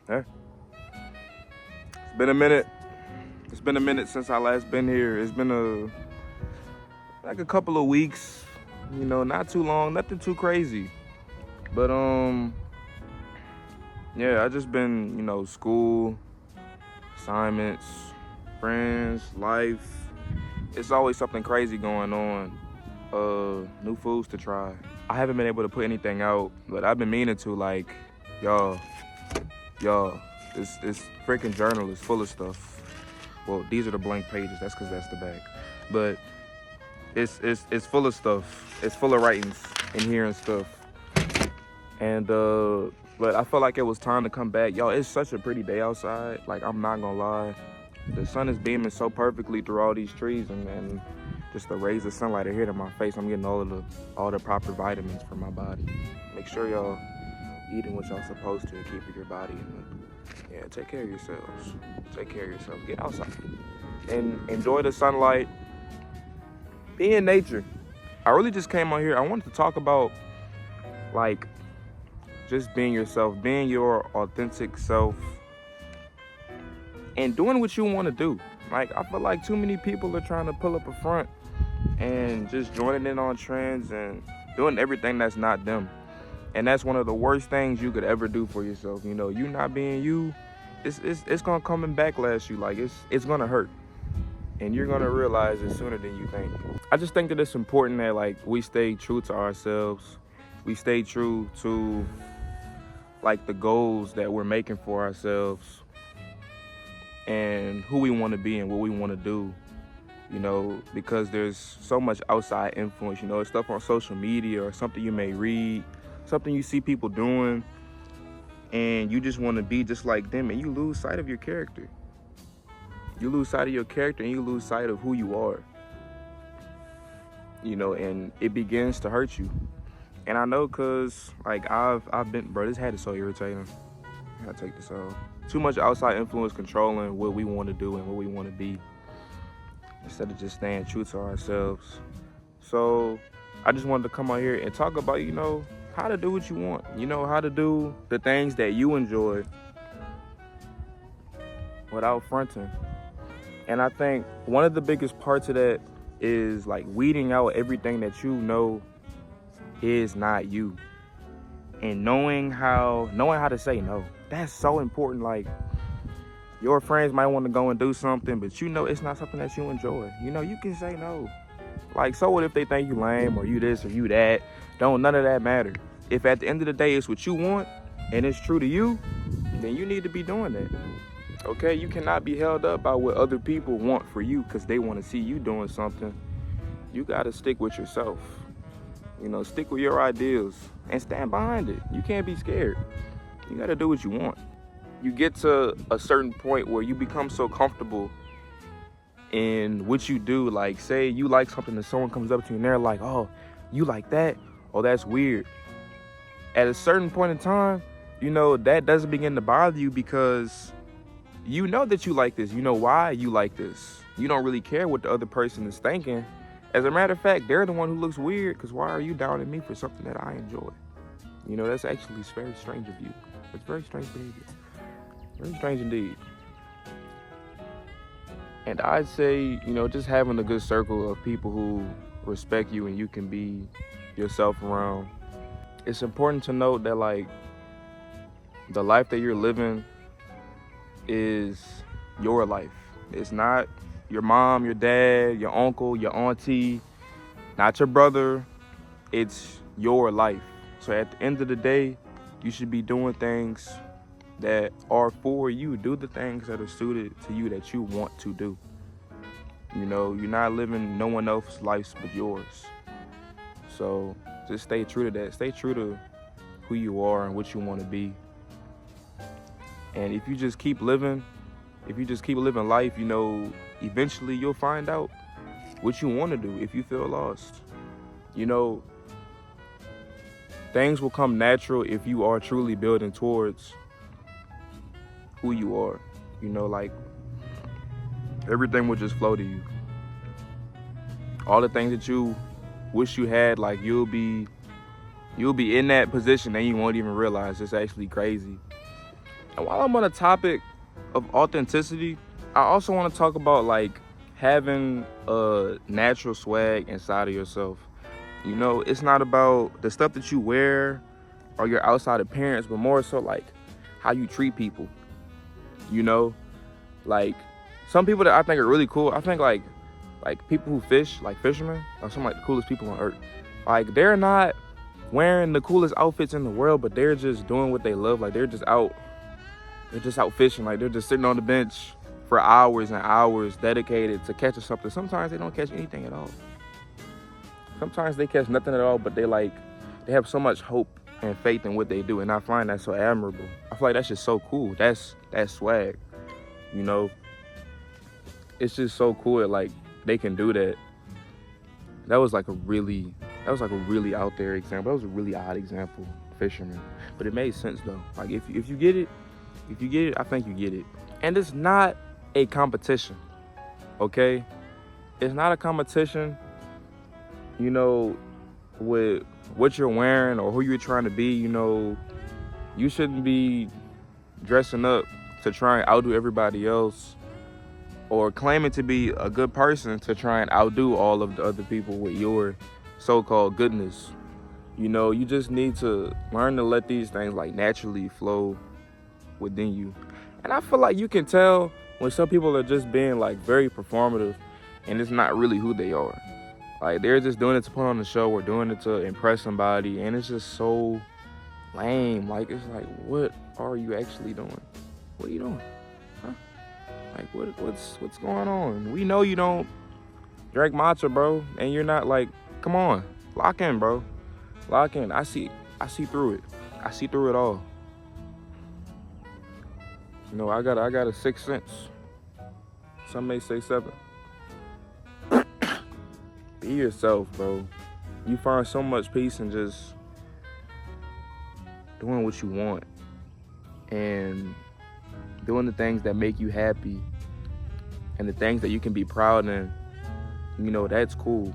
Yeah. It's been a minute. It's been a minute since I last been here. It's been a couple of weeks. Not too long, nothing too crazy. But yeah, I just been, school, assignments, friends, life. It's always something crazy going on. New foods to try. I haven't been able to put anything out, but I've been meaning to. Like, y'all, y'all, this freaking journal is full of stuff. Well, these are the blank pages. That's because that's the back. But it's full of stuff. It's full of writings in here and stuff. And but I felt like it was time to come back. Y'all, it's such a pretty day outside. Like, I'm not gonna lie. The sun is beaming so perfectly through all these trees, and just the rays of sunlight are hitting my face. I'm getting all the proper vitamins for my body. Make sure y'all eating what y'all supposed to and keeping your body take care of yourselves. Take care of yourselves. Get outside and enjoy the sunlight. Be in nature. I really just came on here. I wanted to talk about, like, just being yourself, being your authentic self, and doing what you want to do. Like, I feel like too many people are trying to pull up a front and just joining in on trends and doing everything that's not them. And that's one of the worst things you could ever do for yourself. You not being you, it's gonna come and backlash you. Like, it's gonna hurt. And you're gonna realize it sooner than you think. I just think that it's important that, like, we stay true to ourselves. We stay true to, like, the goals that we're making for ourselves and who we want to be and what we want to do. Because there's so much outside influence. Stuff on social media or something you may read, something you see people doing, and you just want to be just like them, and you lose sight of your character. You lose sight of your character, and you lose sight of who you are. And it begins to hurt you. And I know, cause, like, I've been, bro, this hat is so irritating. I gotta take this off. Too much outside influence controlling what we want to do and what we want to be, instead of just staying true to ourselves. So I just wanted to come out here and talk about, how to do what you want. How to do the things that you enjoy without fronting. And I think one of the biggest parts of that is, like, weeding out everything that is not you. And knowing how to say no. That's so important. Like, your friends might want to go and do something, but it's not something that you enjoy. You can say no. Like, so what if they think you lame or you this or you that? None of that matter. If at the end of the day it's what you want and it's true to you, then you need to be doing that. Okay? You cannot be held up by what other people want for you because they want to see you doing something. You got to stick with yourself. Stick with your ideals and stand behind it. You can't be scared. You got to do what you want. You get to a certain point where you become so comfortable in what you do. Like, say you like something and someone comes up to you and they're like, oh, you like that? Oh, that's weird. At a certain point in time, that doesn't begin to bother you because you know that you like this. You know why you like this. You don't really care what the other person is thinking. As a matter of fact, they're the one who looks weird because why are you downing me for something that I enjoy? That's actually very strange of you. It's very strange behavior. Very strange indeed. And I'd say, just having a good circle of people who respect you and you can be yourself around. It's important to note that, like, the life that you're living is your life. It's not your mom, your dad, your uncle, your auntie, not your brother. It's your life. So at the end of the day, you should be doing things that are for you. Do the things that are suited to you that you want to do. You're not living no one else's life but yours. So just stay true to that. Stay true to who you are and what you want to be. And if you just keep living life, eventually you'll find out what you want to do if you feel lost. Things will come natural if you are truly building towards who you are. Like, everything will just flow to you. All the things that you wish you had, like, you'll be in that position and you won't even realize. It's actually crazy. And while I'm on the topic of authenticity, I also want to talk about like having a natural swag inside of yourself. You know, it's not about the stuff that you wear or your outside appearance, but more so like how you treat people. You know, like some people that I think are really cool. I think like people who fish, like fishermen, are some like the coolest people on earth. Like they're not wearing the coolest outfits in the world, but they're just doing what they love. Like they're just out fishing. Like they're just sitting on the bench for hours and hours dedicated to catching something. Sometimes they don't catch anything at all. Sometimes they catch nothing at all, but they have so much hope and faith in what they do, and I find that so admirable. I feel like that's just so cool. That's swag, you know. It's just so cool that like they can do that. That was like a really out there example. That was a really odd example, fisherman, but it made sense though. Like if you get it, I think you get it. And it's not a competition, okay? It's not a competition, you know, with what you're wearing or who you're trying to be. You know, you shouldn't be dressing up to try and outdo everybody else or claiming to be a good person to try and outdo all of the other people with your so-called goodness. You know, you just need to learn to let these things like naturally flow within you. And I feel like you can tell when some people are just being like very performative and it's not really who they are. Like they're just doing it to put on the show or doing it to impress somebody, and it's just so lame. Like it's like, what are you actually doing? What are you doing? Huh? Like what's going on? We know you don't drink matcha, bro, and you're not like, come on, lock in, bro. Lock in. I see through it. I see through it all. You know, I got a sixth sense. Some may say seven. Be yourself, bro. You find so much peace in just doing what you want and doing the things that make you happy and the things that you can be proud in. You know, that's cool.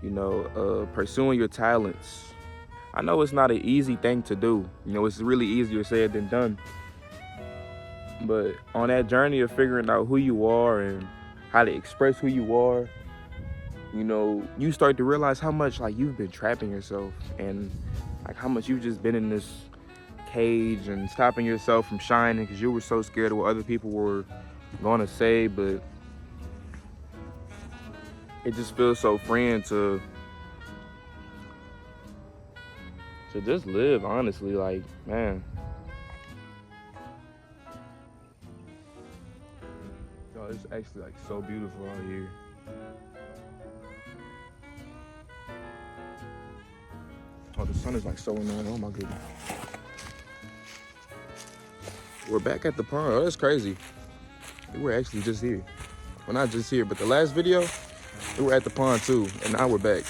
You know, pursuing your talents. I know it's not an easy thing to do. You know, it's really easier said than done. But on that journey of figuring out who you are and how to express who you are, you know, you start to realize how much like you've been trapping yourself and like how much you've just been in this cage and stopping yourself from shining because you were so scared of what other people were going to say. But it just feels so freeing to just live, honestly. Like, man. Yo, it's actually like so beautiful out here. Oh, the sun is like so annoying. Oh my goodness. We're back at the pond. Oh, that's crazy. We were actually just here. Well, not just here, but the last video, we were at the pond too, and now we're back.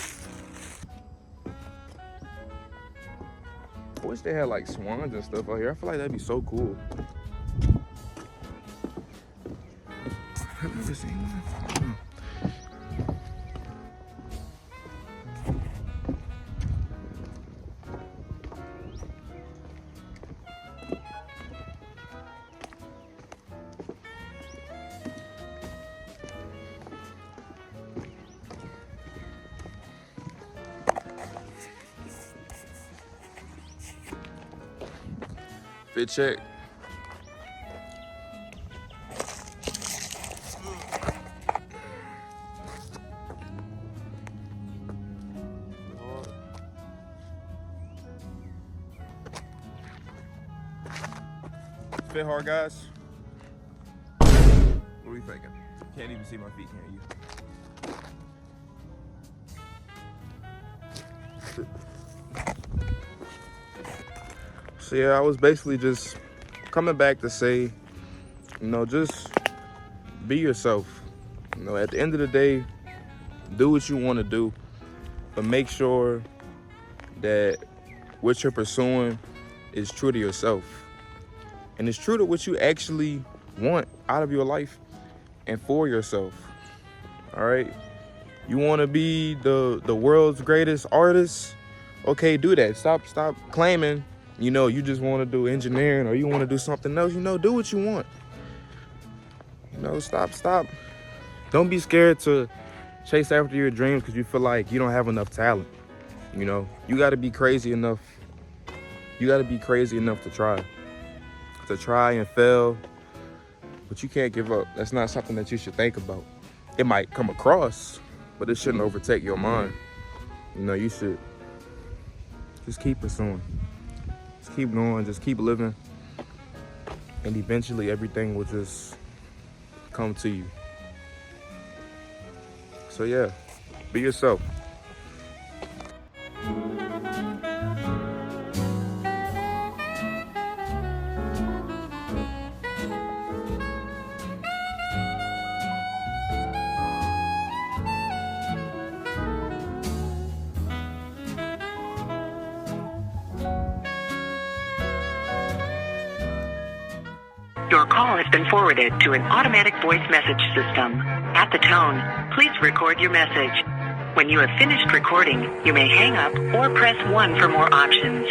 I wish they had like swans and stuff out here. I feel like that'd be so cool. I've never seen one. Fit check. Fit hard, guys. What are we thinking? Can't even see my feet, can you? So yeah, I was basically just coming back to say, you know, just be yourself. You know, at the end of the day, do what you want to do, but make sure that what you're pursuing is true to yourself. And it's true to what you actually want out of your life and for yourself. All right? You want to be the world's greatest artist? Okay, do that. Stop claiming you know, you just want to do engineering or you want to do something else, you know, do what you want. You know, stop. Don't be scared to chase after your dreams because you feel like you don't have enough talent. You know, you got to be crazy enough. You got to be crazy enough to try and fail, but you can't give up. That's not something that you should think about. It might come across, but it shouldn't overtake your mind. You know, you should just keep pursuing. Just keep going, just keep living. And eventually everything will just come to you. So yeah, be yourself. Your call has been forwarded to an automatic voice message system. At the tone, please record your message. When you have finished recording, you may hang up or press 1 for more options.